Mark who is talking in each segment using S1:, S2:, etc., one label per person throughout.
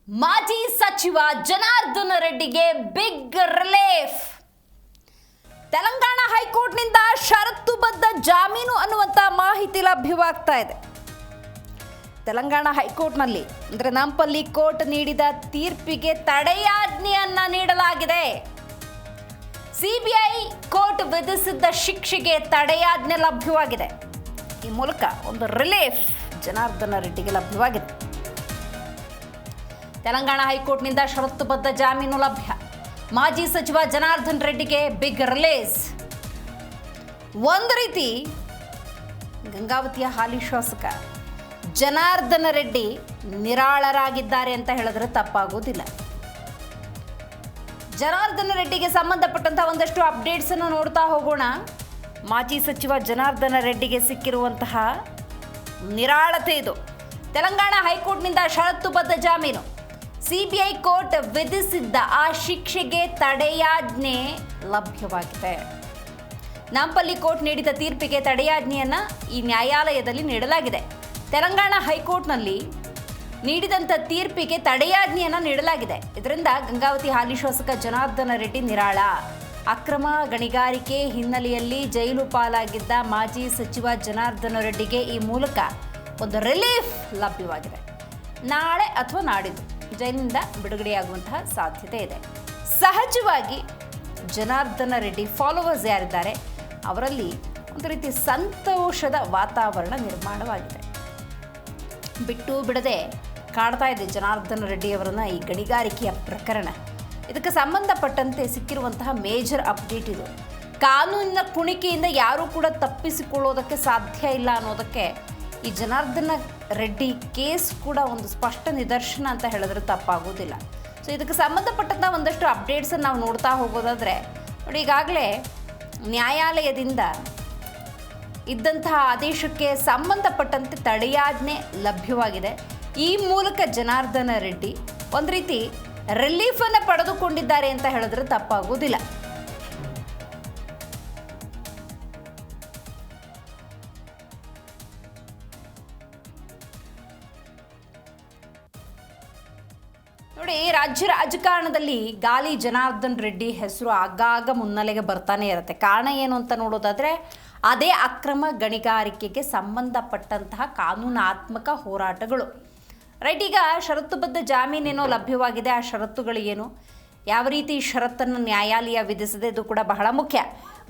S1: ಮಾಜಿ ಸಚಿವ Janardhana ರೆಡ್ಡಿಗೆ big relief. Telangana ಹೈಕೋರ್ಟ್ನಿಂದ ಷರತ್ತುಬದ್ಧ ಜಾಮೀನು ಅನ್ನುವಂಥ ಮಾಹಿತಿ ಲಭ್ಯವಾಗ್ತಾ ಇದೆ. ತೆಲಂಗಾಣ ಹೈಕೋರ್ಟ್ನಲ್ಲಿ ಅಂದರೆ ನಾಂಪಲ್ಲಿ ಕೋರ್ಟ್ ನೀಡಿದ ತೀರ್ಪಿಗೆ ತಡೆಯಾಜ್ಞೆಯನ್ನ ನೀಡಲಾಗಿದೆ. ಸಿಬಿಐ ಕೋರ್ಟ್ ವಿಧಿಸಿದ್ದ ಶಿಕ್ಷೆಗೆ ತಡೆಯಾಜ್ಞೆ ಲಭ್ಯವಾಗಿದೆ. ಈ ಮೂಲಕ ಒಂದು ರಿಲೀಫ್ ಜನಾರ್ದನ ರೆಡ್ಡಿಗೆ ಲಭ್ಯವಾಗಿದೆ. ತೆಲಂಗಾಣ ಹೈಕೋರ್ಟ್ನಿಂದ ಷರತ್ತುಬದ್ಧ ಜಾಮೀನು ಲಭ್ಯ. ಮಾಜಿ ಸಚಿವ ಜನಾರ್ದನ್ ರೆಡ್ಡಿಗೆ ಬಿಗ್ ರಿಲೀಸ್. ಒಂದು ರೀತಿ ಗಂಗಾವತಿಯ ಹಾಲಿ ಶಾಸಕ ಜನಾರ್ದನ ರೆಡ್ಡಿ ನಿರಾಳರಾಗಿದ್ದಾರೆ ಅಂತ ಹೇಳಿದ್ರೆ ತಪ್ಪಾಗೋದಿಲ್ಲ. ಜನಾರ್ದನ ರೆಡ್ಡಿಗೆ ಸಂಬಂಧಪಟ್ಟಂತಹ ಒಂದಷ್ಟು ಅಪ್ಡೇಟ್ಸ್ ಅನ್ನು ನೋಡ್ತಾ ಹೋಗೋಣ. ಮಾಜಿ ಸಚಿವ ಜನಾರ್ದನ ರೆಡ್ಡಿಗೆ ಸಿಕ್ಕಿರುವಂತಹ ನಿರಾಳತೆ ಇದು. ತೆಲಂಗಾಣ ಹೈಕೋರ್ಟ್ನಿಂದ ಷರತ್ತುಬದ್ಧ ಜಾಮೀನು. ಸಿಬಿಐ ಕೋರ್ಟ್ ವಿಧಿಸಿದ್ದ ಆ ಶಿಕ್ಷೆಗೆ ತಡೆಯಾಜ್ಞೆ ಲಭ್ಯವಾಗಿದೆ. ನಾಂಪಲ್ಲಿ ಕೋರ್ಟ್ ನೀಡಿದ ತೀರ್ಪಿಗೆ ತಡೆಯಾಜ್ಞೆಯನ್ನು ಈ ನ್ಯಾಯಾಲಯದಲ್ಲಿ ನೀಡಲಾಗಿದೆ. ತೆಲಂಗಾಣ ಹೈಕೋರ್ಟ್ನಲ್ಲಿ ನೀಡಿದಂಥ ತೀರ್ಪಿಗೆ ತಡೆಯಾಜ್ಞೆಯನ್ನು ನೀಡಲಾಗಿದೆ. ಇದರಿಂದ ಗಂಗಾವತಿ ಹಾಲಿ ಶಾಸಕ ಜನಾರ್ದನ ರೆಡ್ಡಿ ನಿರಾಳ. ಅಕ್ರಮ ಗಣಿಗಾರಿಕೆ ಹಿನ್ನೆಲೆಯಲ್ಲಿ ಜೈಲು ಪಾಲಾಗಿದ್ದ ಮಾಜಿ ಸಚಿವ ಜನಾರ್ದನ ರೆಡ್ಡಿಗೆ ಈ ಮೂಲಕ ಒಂದು ರಿಲೀಫ್ ಲಭ್ಯವಾಗಿದೆ. ನಾಳೆ ಅಥವಾ ನಾಡಿದ್ದು ಜೈಲಿನಿಂದ ಬಿಡುಗಡೆಯಾಗುವಂತಹ ಸಾಧ್ಯತೆ ಇದೆ. ಸಹಜವಾಗಿ ಜನಾರ್ದನ ರೆಡ್ಡಿ ಫಾಲೋವರ್ಸ್ ಯಾರಿದ್ದಾರೆ ಅವರಲ್ಲಿ ಒಂದು ರೀತಿ ಸಂತೋಷದ ವಾತಾವರಣ ನಿರ್ಮಾಣವಾಗಿದೆ. ಬಿಟ್ಟು ಬಿಡದೆ ಕಾಡ್ತಾ ಇದೆ ಜನಾರ್ದನ ರೆಡ್ಡಿಯವರನ್ನ ಈ ಗಣಿಗಾರಿಕೆಯ ಪ್ರಕರಣ. ಇದಕ್ಕೆ ಸಂಬಂಧಪಟ್ಟಂತೆ ಸಿಕ್ಕಿರುವಂತಹ ಮೇಜರ್ ಅಪ್ಡೇಟ್ ಇದು. ಕಾನೂನಿನ ಕುಣಿಕೆಯಿಂದ ಯಾರೂ ಕೂಡ ತಪ್ಪಿಸಿಕೊಳ್ಳೋದಕ್ಕೆ ಸಾಧ್ಯ ಇಲ್ಲ ಅನ್ನೋದಕ್ಕೆ ಈ ಜನಾರ್ದನ ರೆಡ್ಡಿ ಕೇಸ್ ಕೂಡ ಒಂದು ಸ್ಪಷ್ಟ ನಿದರ್ಶನ ಅಂತ ಹೇಳಿದ್ರೆ ತಪ್ಪಾಗೋದಿಲ್ಲ. ಸೊ ಇದಕ್ಕೆ ಸಂಬಂಧಪಟ್ಟಂಥ ಒಂದಷ್ಟು ಅಪ್ಡೇಟ್ಸನ್ನು ನಾವು ನೋಡ್ತಾ ಹೋಗೋದಾದರೆ ನೋಡಿ, ಈಗಾಗಲೇ ನ್ಯಾಯಾಲಯದಿಂದ ಇದ್ದಂತಹ ಆದೇಶಕ್ಕೆ ಸಂಬಂಧಪಟ್ಟಂತೆ ತಡೆಯಾಜ್ಞೆ ಲಭ್ಯವಾಗಿದೆ. ಈ ಮೂಲಕ ಜನಾರ್ದನ ರೆಡ್ಡಿ ಒಂದು ರೀತಿ ರಿಲೀಫನ್ನು ಪಡೆದುಕೊಂಡಿದ್ದಾರೆ ಅಂತ ಹೇಳಿದ್ರೆ ತಪ್ಪಾಗೋದಿಲ್ಲ. ನೋಡಿ, ರಾಜ್ಯ ರಾಜಕಾರಣದಲ್ಲಿ ಗಾಲಿ ಜನಾರ್ದನ್ ರೆಡ್ಡಿ ಹೆಸರು ಆಗಾಗ ಮುನ್ನೆಲೆಗೆ ಬರ್ತಾನೆ ಇರುತ್ತೆ. ಕಾರಣ ಏನು ಅಂತ ನೋಡೋದಾದರೆ ಅದೇ ಅಕ್ರಮ ಗಣಿಗಾರಿಕೆಗೆ ಸಂಬಂಧಪಟ್ಟಂತಹ ಕಾನೂನಾತ್ಮಕ ಹೋರಾಟಗಳು. ರೈಟ್, ಈಗ ಷರತ್ತುಬದ್ಧ ಜಾಮೀನೇನೋ ಲಭ್ಯವಾಗಿದೆ. ಆ ಷರತ್ತುಗಳು ಏನು, ಯಾವ ರೀತಿ ಷರತ್ತನ್ನು ನ್ಯಾಯಾಲಯ ವಿಧಿಸಿದೆ, ಇದು ಕೂಡ ಬಹಳ ಮುಖ್ಯ.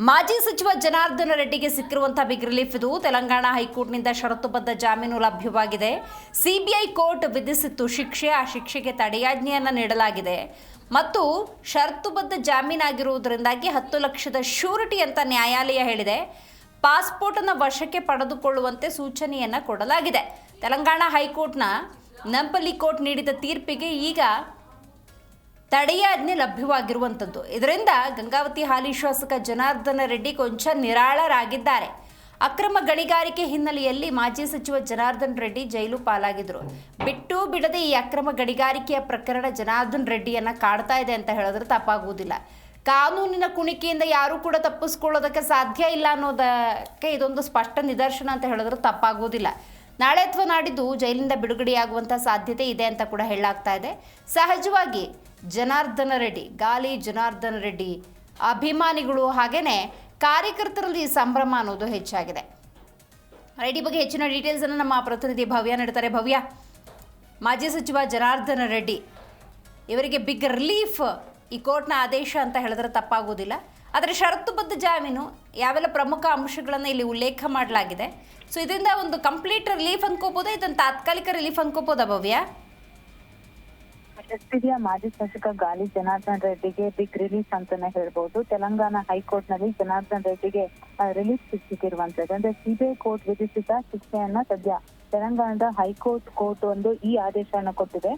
S1: ಮಾಜಿ ಸಚಿವ ಜನಾರ್ದನ ರೆಡ್ಡಿಗೆ ಸಿಕ್ಕಿರುವಂತಹ ಬಿಗ್ ರಿಲೀಫ್ ಇದು. ತೆಲಂಗಾಣ ಹೈಕೋರ್ಟ್ನಿಂದ ಷರತ್ತುಬದ್ಧ ಜಾಮೀನು ಲಭ್ಯವಾಗಿದೆ. ಸಿಬಿಐ ಕೋರ್ಟ್ ವಿಧಿಸಿತ್ತು ಶಿಕ್ಷೆ. ಆ ಶಿಕ್ಷೆಗೆ ತಡೆಯಾಜ್ಞೆಯನ್ನು ನೀಡಲಾಗಿದೆ ಮತ್ತು ಷರತ್ತುಬದ್ಧ ಜಾಮೀನಾಗಿರುವುದರಿಂದಾಗಿ 10 ಲಕ್ಷದ ಶ್ಯೂರಿಟಿ ಅಂತ ನ್ಯಾಯಾಲಯ ಹೇಳಿದೆ. ಪಾಸ್ಪೋರ್ಟನ್ನು ವಶಕ್ಕೆ ಪಡೆದುಕೊಳ್ಳುವಂತೆ ಸೂಚನೆಯನ್ನು ಕೊಡಲಾಗಿದೆ. ತೆಲಂಗಾಣ ಹೈಕೋರ್ಟ್ನ ನಾಂಪಲ್ಲಿ ಕೋರ್ಟ್ ನೀಡಿದ ತೀರ್ಪಿಗೆ ಈಗ ತಡೆಯಾಜ್ಞೆ ಲಭ್ಯವಾಗಿರುವಂಥದ್ದು. ಇದರಿಂದ ಗಂಗಾವತಿ ಹಾಲಿ ಶಾಸಕ ಜನಾರ್ದನ ರೆಡ್ಡಿ ಕೊಂಚ ನಿರಾಳರಾಗಿದ್ದಾರೆ. ಅಕ್ರಮ ಗಣಿಗಾರಿಕೆ ಹಿನ್ನೆಲೆಯಲ್ಲಿ ಮಾಜಿ ಸಚಿವ ಜನಾರ್ದನ್ ರೆಡ್ಡಿ ಜೈಲು ಪಾಲಾಗಿದ್ದರು. ಬಿಟ್ಟು ಬಿಡದೆ ಈ ಅಕ್ರಮ ಗಣಿಗಾರಿಕೆಯ ಪ್ರಕರಣ ಜನಾರ್ದನ್ ರೆಡ್ಡಿಯನ್ನು ಕಾಡ್ತಾ ಇದೆ ಅಂತ ಹೇಳಿದ್ರೆ ತಪ್ಪಾಗುವುದಿಲ್ಲ. ಕಾನೂನಿನ ಕುಣಿಕೆಯಿಂದ ಯಾರೂ ಕೂಡ ತಪ್ಪಿಸ್ಕೊಳ್ಳೋದಕ್ಕೆ ಸಾಧ್ಯ ಇಲ್ಲ ಅನ್ನೋದಕ್ಕೆ ಇದೊಂದು ಸ್ಪಷ್ಟ ನಿದರ್ಶನ ಅಂತ ಹೇಳಿದ್ರೆ ತಪ್ಪಾಗುವುದಿಲ್ಲ. ನಾಳೆ ಅಥವಾ ನಾಡಿದ್ದು ಜೈಲಿನಿಂದ ಬಿಡುಗಡೆಯಾಗುವಂಥ ಸಾಧ್ಯತೆ ಇದೆ ಅಂತ ಕೂಡ ಹೇಳಲಾಗ್ತಾ ಇದೆ. ಸಹಜವಾಗಿ ಜನಾರ್ದನ ರೆಡ್ಡಿ, ಗಾಲಿ ಜನಾರ್ದನ ರೆಡ್ಡಿ ಅಭಿಮಾನಿಗಳು ಹಾಗೆಯೇ ಕಾರ್ಯಕರ್ತರಲ್ಲಿ ಸಂಭ್ರಮ ಅನ್ನೋದು ಹೆಚ್ಚಾಗಿದೆ. ರೈಟ್, ಈ ಬಗ್ಗೆ ಹೆಚ್ಚಿನ ಡೀಟೇಲ್ಸನ್ನು ನಮ್ಮ ಪ್ರತಿನಿಧಿ ಭವ್ಯ ನೀಡ್ತಾರೆ. ಭವ್ಯ, ಮಾಜಿ ಸಚಿವ ಜನಾರ್ದನ ರೆಡ್ಡಿ ಇವರಿಗೆ ಬಿಗ್ ರಿಲೀಫ್ ಈ ಕೋರ್ಟ್ನ ಆದೇಶ ಅಂತ ಹೇಳಿದ್ರೆ ತಪ್ಪಾಗೋದಿಲ್ಲ. ಆದರೆ ಷರತ್ತುಬದ್ಧ ಜಾಮೀನು ಯಾವೆಲ್ಲ ಪ್ರಮುಖ ಅಂಶಗಳನ್ನು ಇಲ್ಲಿ ಉಲ್ಲೇಖ ಮಾಡಲಾಗಿದೆ. ಸೊ ಇದರಿಂದ ಒಂದು ಕಂಪ್ಲೀಟ್ ರಿಲೀಫ್ ಅನ್ಕೋಬೋದಾ, ಇದನ್ನು ತಾತ್ಕಾಲಿಕ ರಿಲೀಫ್ ಅನ್ಕೋಬೋದಾ ಭವ್ಯ?
S2: ಎಸ್ಪಿಡಿಯ ಮಾಜಿ ಶಾಸಕ ಗಾಲಿ ಜನಾರ್ದನ್ ರೆಡ್ಡಿಗೆ ಬಿಗ್ ರಿಲೀಫ್ ಅಂತಾನೆ ಹೇಳ್ಬೋದು. ತೆಲಂಗಾಣ ಹೈಕೋರ್ಟ್ ನಲ್ಲಿ ಜನಾರ್ದನ್ ರೆಡ್ಡಿಗೆ ರಿಲೀಫ್ ಸಿಕ್ಕಿರುವಂತದ್ದು. ಅಂದ್ರೆ ಸಿಬಿಐ ಕೋರ್ಟ್ ವಿಧಿಸಿದ ಶಿಕ್ಷೆಯನ್ನ ಸದ್ಯ ತೆಲಂಗಾಣದ ಹೈಕೋರ್ಟ್ ಒಂದು ಈ ಆದೇಶವನ್ನು ಕೊಟ್ಟಿದೆ.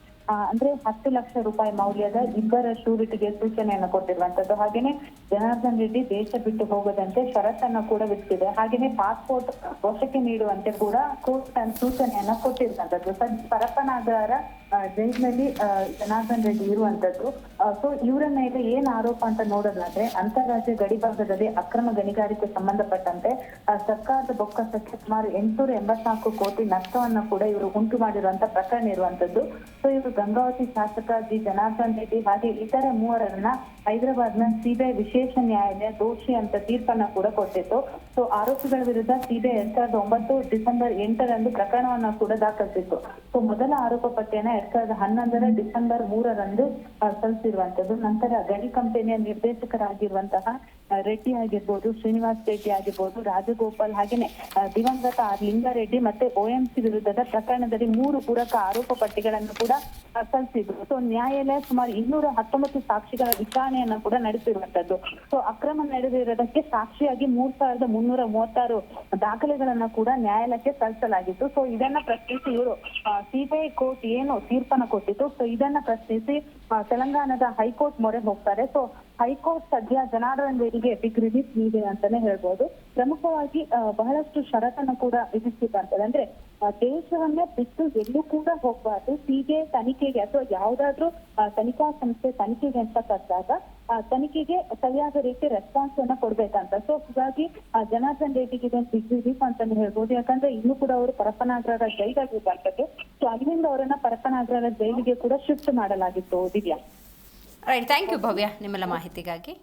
S2: ಅಂದ್ರೆ 10 ಲಕ್ಷ ರೂಪಾಯಿ ಮೌಲ್ಯದ ಇಬ್ಬರ ಶ್ಯೂರಿಟಿಗೆ ಸೂಚನೆಯನ್ನು ಕೊಟ್ಟಿರುವಂತದ್ದು. ಹಾಗೇನೆ ಜನಾರ್ದನ್ ರೆಡ್ಡಿ ದೇಶ ಬಿಟ್ಟು ಹೋಗದಂತೆ ಷರತ್ತನ್ನು ಕೂಡ ವಿಧಿಸಿದೆ. ಹಾಗೇನೆ ಪಾಸ್ಪೋರ್ಟ್ ವಶಕ್ಕೆ ನೀಡುವಂತೆ ಕೂಡ ಕೋರ್ಟ್ ಸೂಚನೆಯನ್ನ ಕೊಟ್ಟಿರುವಂತದ್ದು. ಪರಪ್ಪನಾಗಾರ ಜೈಲಿನಲ್ಲಿ ಜನಾರ್ದನ್ ರೆಡ್ಡಿ ಇರುವಂತದ್ದು. ಸೊ ಇವರ ಮೇಲೆ ಏನ್ ಆರೋಪ ಅಂತ ನೋಡೋದಾದ್ರೆ ಅಂತಾರಾಜ್ಯ ಗಡಿಭಾಗದಲ್ಲಿ ಅಕ್ರಮ ಗಣಿಗಾರಿಕೆ ಸಂಬಂಧಪಟ್ಟಂತೆ ಸರ್ಕಾರದ ಬೊಕ್ಕಸಕ್ಕೆ ಸುಮಾರು 884 ಕೋಟಿ ನಷ್ಟವನ್ನ ಕೂಡ ಇವರು ಉಂಟು ಮಾಡಿರುವಂತ ಪ್ರಕರಣ ಇರುವಂತದ್ದು. ಸೊ ಇವರು ಗಂಗಾವತಿ ಶಾಸಕ ಜಿ ಜನಾರ್ದನ್ ರೆಡ್ಡಿ ಹಾಗೆ ಇತರೆ ಮೂವರನ್ನ ಹೈದರಾಬಾದ್ನ ಸಿಬಿಐ ವಿಶೇಷ ನ್ಯಾಯಾಲಯ ದೋಷಿ ಅಂತ ತೀರ್ಪನ್ನ ಕೂಡ ಕೊಟ್ಟಿತ್ತು. ಸೊ ಆರೋಪಿಗಳ ವಿರುದ್ಧ ಸಿಬಿಐ 2009 ಡಿಸೆಂಬರ್ 8ರಂದು ಪ್ರಕರಣವನ್ನ ಕೂಡ ದಾಖಲಿಸಿತ್ತು. ಸೊ ಮೊದಲ ಆರೋಪ ಪಟ್ಟಿಯನ್ನ 2011 ಡಿಸೆಂಬರ್ 3ರಂದು ಸಲ್ಲಿಸಿರುವಂತದ್ದು. ನಂತರ ಗಣಿ ಕಂಪನಿಯ ನಿರ್ದೇಶಕರಾಗಿರುವಂತಹ ರೆಡ್ಡಿ ಆಗಿರ್ಬೋದು, ಶ್ರೀನಿವಾಸ್ ರೆಡ್ಡಿ ಆಗಿರ್ಬೋದು, ರಾಜಗೋಪಾಲ್ ಹಾಗೇನೆ ದಿವಂಗತ ಆರ್ ಲಿಂಗಾರೆಡ್ಡಿ ಮತ್ತೆ OMC ವಿರುದ್ಧದ ಪ್ರಕರಣದಲ್ಲಿ 3 ಪೂರಕ ಆರೋಪ ಪಟ್ಟಿಗಳನ್ನು ಕೂಡ ಸಲ್ಲಿಸಿದ್ರು. ಸೊ ನ್ಯಾಯಾಲಯ ಸುಮಾರು 219 ಸಾಕ್ಷಿಗಳ ವಿಚಾರಣೆಯನ್ನ ಕೂಡ ನಡೆಸಿರುವಂತದ್ದು. ಸೊ ಅಕ್ರಮ ನಡೆದಿರೋದಕ್ಕೆ ಸಾಕ್ಷಿಯಾಗಿ 3336 ದಾಖಲೆಗಳನ್ನ ಕೂಡ ನ್ಯಾಯಾಲಯಕ್ಕೆ ಸಲ್ಲಿಸಲಾಗಿತ್ತು. ಸೊ ಇದನ್ನ ಪ್ರಶ್ನಿಸಿ ಇವರು ಸಿಬಿಐ ಕೋರ್ಟ್ ಏನು ತೀರ್ಪನ್ನ ಕೊಟ್ಟಿತ್ತು, ಸೊ ಇದನ್ನ ಪ್ರಶ್ನಿಸಿ ತೆಲಂಗಾಣದ ಹೈಕೋರ್ಟ್ ಮೊರೆ ಹೋಗ್ತಾರೆ. ಸೊ ಹೈಕೋರ್ಟ್ ಸದ್ಯ ಜನಾರ್ದನ್ ರೆಡ್ಡಿಗೆ ಬಿಗ್ ರಿಲೀಫ್ ನೀಡಿದೆ ಅಂತಾನೆ ಹೇಳ್ಬೋದು. ಪ್ರಮುಖವಾಗಿ ಬಹಳಷ್ಟು ಷರತ್ತನ್ನು ಕೂಡ ವಿಧಿಸಿದಂತದ್ದು. ಅಂದ್ರೆ ದೇಶವನ್ನೇ ಬಿಟ್ಟು ಎಲ್ಲೂ ಕೂಡ ಹೋಗಬಾರ್ದು, ಸಿಬಿಐ ತನಿಖೆಗೆ ಅಥವಾ ಯಾವ್ದಾದ್ರು ತನಿಖಾ ಸಂಸ್ಥೆ ತನಿಖೆಗೆ ಅಂತ ಕರೆದಾಗ ತನಿಖೆಗೆ ಸರಿಯಾದ ರೀತಿ ರೆಸ್ಪಾನ್ಸ್ ಅನ್ನ ಕೊಡ್ಬೇಕಂತ. ಸೊ ಹೀಗಾಗಿ ಜನಾರ್ದನ್ ರೆಡ್ಡಿಗೆ ಬಿಗ್ ರಿಲೀಫ್ ಅಂತಾನೆ ಹೇಳ್ಬೋದು. ಯಾಕಂದ್ರೆ ಇನ್ನೂ ಕೂಡ ಅವರು ಪರಪ್ಪನಾಗ್ರಹದ ಜೈಲಾಗಿರುವಂತದ್ದು. ಸೊ ಅಲ್ಲಿಂದ ಅವರನ್ನ ಪರಪ್ಪನಾಗ್ರಹದ ಜೈಲಿಗೆ ಕೂಡ ಶಿಫ್ಟ್ ಮಾಡಲಾಗಿತ್ತು. ದಿವ್ಯಾ.
S1: ರೈಟ್, ಥ್ಯಾಂಕ್ ಯು ಭವ್ಯ ನಿಮ್ಮೆಲ್ಲ ಮಾಹಿತಿಗಾಗಿ.